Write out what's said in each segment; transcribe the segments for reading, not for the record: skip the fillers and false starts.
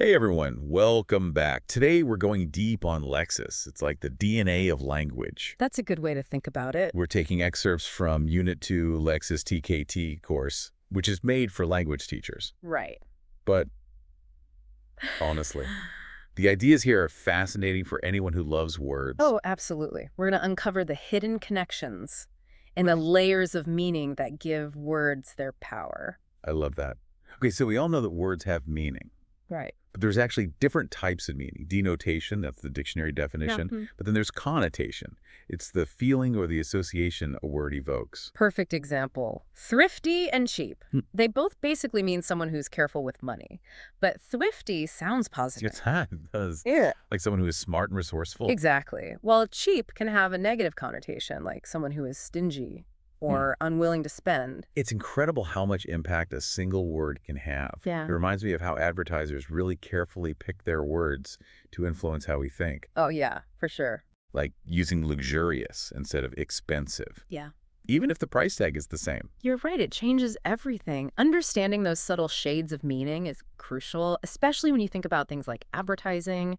Hey everyone, welcome back. Today we're going deep on Lexis. It's like the DNA of language. That's a good way to think about it. We're taking excerpts from Unit 2 Lexis TKT course, which is made for language teachers. Right. But honestly, the ideas here are fascinating for anyone who loves words. Oh, absolutely. We're going to uncover the hidden connections and the layers of meaning that give words their power. I love that. Okay, so we all know that words have meaning. Right. But there's actually different types of meaning. Denotation, that's the dictionary definition. Yeah. But then there's connotation. It's the feeling or the association a word evokes. Perfect example. Thrifty and cheap. They both basically mean someone who's careful with money. But thrifty sounds positive. It does. Yeah. Like someone who is smart and resourceful. Exactly. While cheap can have a negative connotation, like someone who is stingy or unwilling to spend. It's incredible how much impact a single word can have. Yeah. It reminds me of how advertisers really carefully pick their words to influence how we think. Oh, yeah, for sure. Like using luxurious instead of expensive. Yeah. Even if the price tag is the same. You're right. It changes everything. Understanding those subtle shades of meaning is crucial, especially when you think about things like advertising,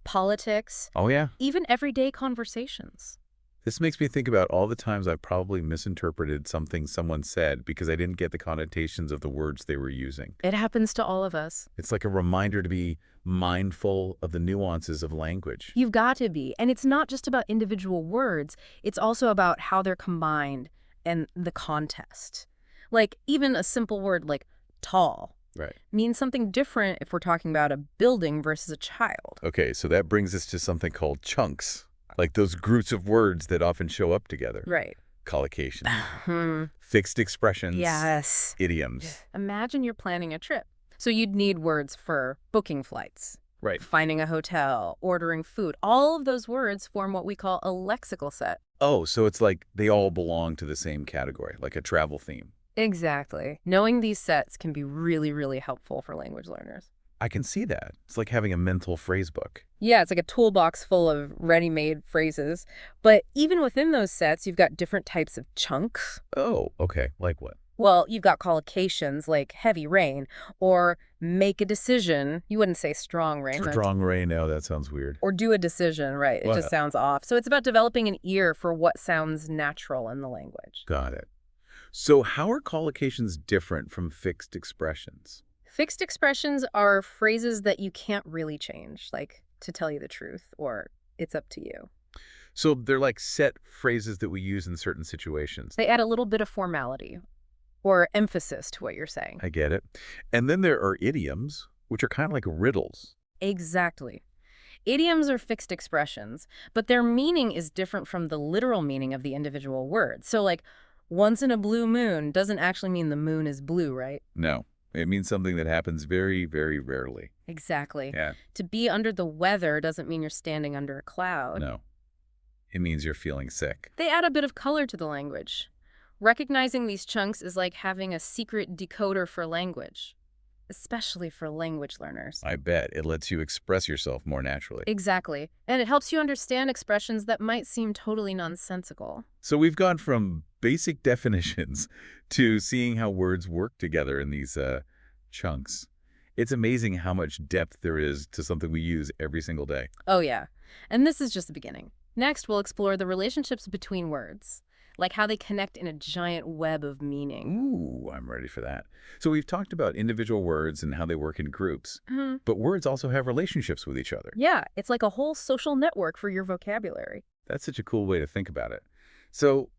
politics, Oh, yeah. even everyday conversations. This makes me think about all the times I've probably misinterpreted something someone said because I didn't get the connotations of the words they were using. It happens to all of us. It's like a reminder to be mindful of the nuances of language. You've got to be. And it's not just about individual words. It's also about how they're combined and the context. Like even a simple word like tall Right. means something different if we're talking about a building versus a child. Okay, so that brings us to something called chunks. Like those groups of words that often show up together. Right. Collocations. Fixed expressions. Yes. Idioms. Imagine you're planning a trip. So you'd need words for booking flights, Right. finding a hotel, ordering food. All of those words form what we call a lexical set. Oh, so it's like they all belong to the same category, like a travel theme. Exactly. Knowing these sets can be really, really helpful for language learners. I can see that. It's like having a mental phrase book. Yeah, it's like a toolbox full of ready-made phrases. But even within those sets, you've got different types of chunks. Oh, okay. Like what? Well, you've got collocations like heavy rain or make a decision. You wouldn't say strong rain. Strong rain. No, that sounds weird. Or do a decision, right? It Well, just sounds off. So it's about developing an ear for what sounds natural in the language. got it. So how are collocations different from fixed expressions? Fixed expressions are phrases that you can't really change, like to tell you the truth or it's up to you. So they're like set phrases that we use in certain situations. They add a little bit of formality or emphasis to what you're saying. I get it. And then there are idioms, which are kind of like riddles. Exactly. Idioms are fixed expressions, but their meaning is different from the literal meaning of the individual word. So like, once in a blue moon doesn't actually mean the moon is blue, right? No, it means something that happens very, very rarely. Exactly. Yeah. To be under the weather doesn't mean you're standing under a cloud. No. It means you're feeling sick. They add a bit of color to the language. Recognizing these chunks is like having a secret decoder for language, especially for language learners. I bet it lets you express yourself more naturally. Exactly. And it helps you understand expressions that might seem totally nonsensical. So we've gone from basic definitions to seeing how words work together in these chunks. It's amazing how much depth there is to something we use every single day. Oh, yeah. And this is just the beginning. Next, we'll explore the relationships between words, like how they connect in a giant web of meaning. Ooh, I'm ready for that. So we've talked about individual words and how they work in groups, but words also have relationships with each other. Yeah, it's like a whole social network for your vocabulary. That's such a cool way to think about it. So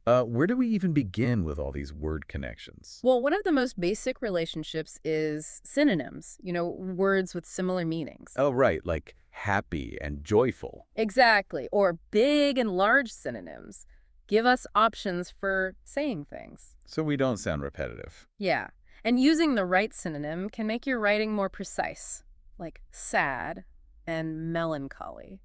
where do we even begin with all these word connections? Well, one of the most basic relationships is synonyms, words with similar meanings. Oh, right, like happy and joyful. Exactly, or big and large synonyms. Give us options for saying things. So we don't sound repetitive. Yeah, and using the right synonym can make your writing more precise, like sad and melancholy.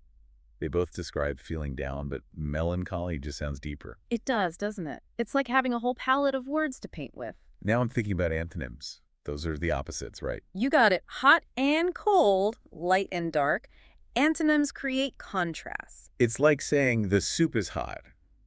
They both describe feeling down, but melancholy just sounds deeper. It does, doesn't it? It's like having a whole palette of words to paint with. Now I'm thinking about antonyms. Those are the opposites, right? You got it. Hot and cold, light and dark. Antonyms create contrast. It's like saying the soup is hot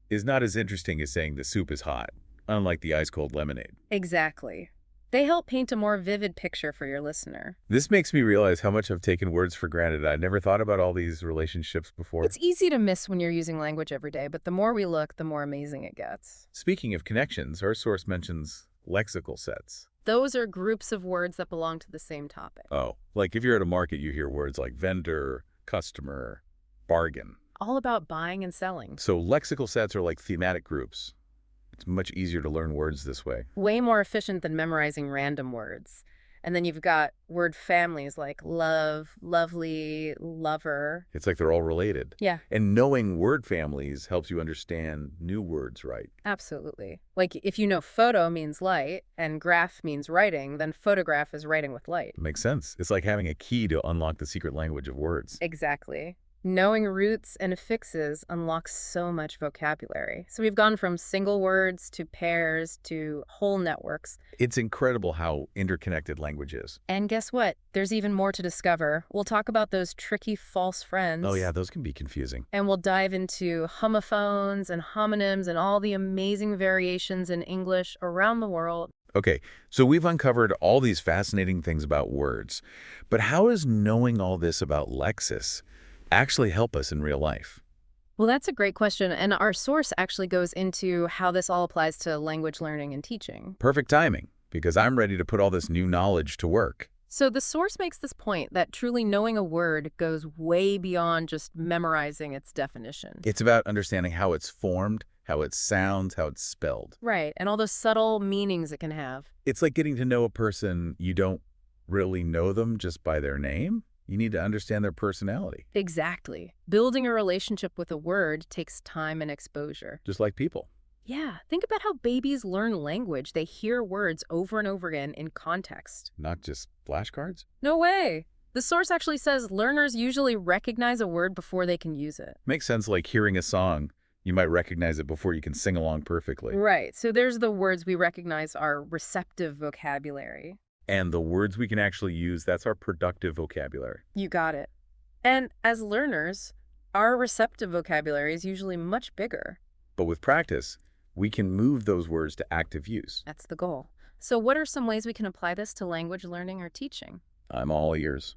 is not as interesting as saying the soup is hot, unlike the ice-cold lemonade. Exactly. They help paint a more vivid picture for your listener. This makes me realize how much I've taken words for granted. I never thought about all these relationships before. It's easy to miss when you're using language every day, but the more we look, the more amazing it gets. Speaking of connections, our source mentions lexical sets. Those are groups of words that belong to the same topic. Oh, like if you're at a market, you hear words like vendor, customer, bargain. All about buying and selling. So lexical sets are like thematic groups. It's much easier to learn words this way. Way more efficient than memorizing random words. And then you've got word families like love, lovely, lover. It's like they're all related. Yeah, And knowing word families helps you understand new words right. absolutely. Like if you know photo means light and graph means writing, then photograph is writing with light. Makes sense. It's like having a key to unlock the secret language of words. Exactly. Knowing roots and affixes unlocks so much vocabulary. So we've gone from single words to pairs to whole networks. It's incredible how interconnected language is. And guess what? There's even more to discover. We'll talk about those tricky false friends. Oh yeah, those can be confusing. And we'll dive into homophones and homonyms and all the amazing variations in English around the world. Okay, so we've uncovered all these fascinating things about words. But how does knowing all this about Lexis actually help us in real life? Well, that's a great question. And our source actually goes into how this all applies to language learning and teaching. Perfect timing, because I'm ready to put all this new knowledge to work. So the source makes this point that truly knowing a word goes way beyond just memorizing its definition. It's about understanding how it's formed, how it sounds, how it's spelled. Right, and all those subtle meanings it can have. It's like getting to know a person. You don't really know them just by their name. You need to understand their personality, Exactly. Building a relationship with a word takes time and exposure. just like people. Yeah, think about how babies learn language. They hear words over and over again in context. Not just flashcards. No way. The source actually says learners usually recognize a word before they can use it. Makes sense, like hearing a song. You might recognize it before you can sing along perfectly. Right, so there's the words we recognize are receptive vocabulary. And the words we can actually use, that's our productive vocabulary. You got it. And as learners, our receptive vocabulary is usually much bigger. But with practice, we can move those words to active use. That's the goal. So what are some ways we can apply this to language learning or teaching? I'm all ears.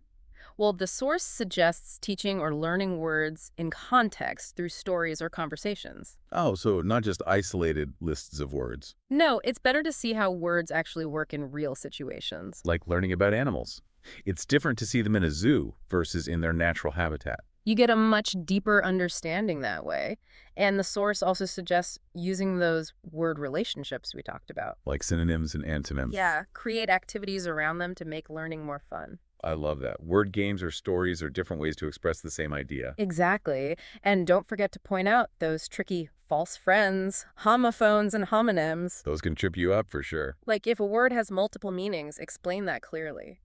Well, the source suggests teaching or learning words in context through stories or conversations. Oh, so not just isolated lists of words, No, it's better to see how words actually work in real situations. like learning about animals. It's different to see them in a zoo versus in their natural habitat. You get a much deeper understanding that way. And the source also suggests using those word relationships we talked about. Like synonyms and antonyms. Yeah, create activities around them to make learning more fun. I love that. Word games or stories are different ways to express the same idea. Exactly. And don't forget to point out those tricky false friends, homophones, and homonyms. Those can trip you up for sure. Like if a word has multiple meanings, explain that clearly.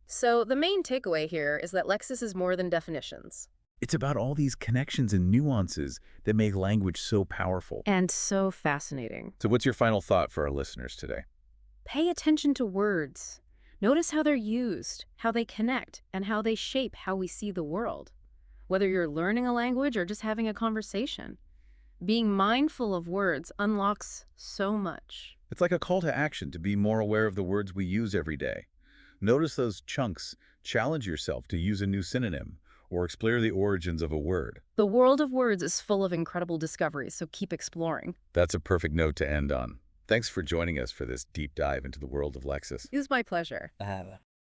So the main takeaway here is that Lexis is more than definitions. It's about all these connections and nuances that make language so powerful. And so fascinating. So what's your final thought for our listeners today? Pay attention to words. Notice how they're used, how they connect, and how they shape how we see the world. Whether you're learning a language or just having a conversation, being mindful of words unlocks so much. It's like a call to action to be more aware of the words we use every day. Notice those chunks. Challenge yourself to use a new synonym or explore the origins of a word. The world of words is full of incredible discoveries, so keep exploring. That's a perfect note to end on. Thanks for joining us for this deep dive into the world of Lexis. It was my pleasure.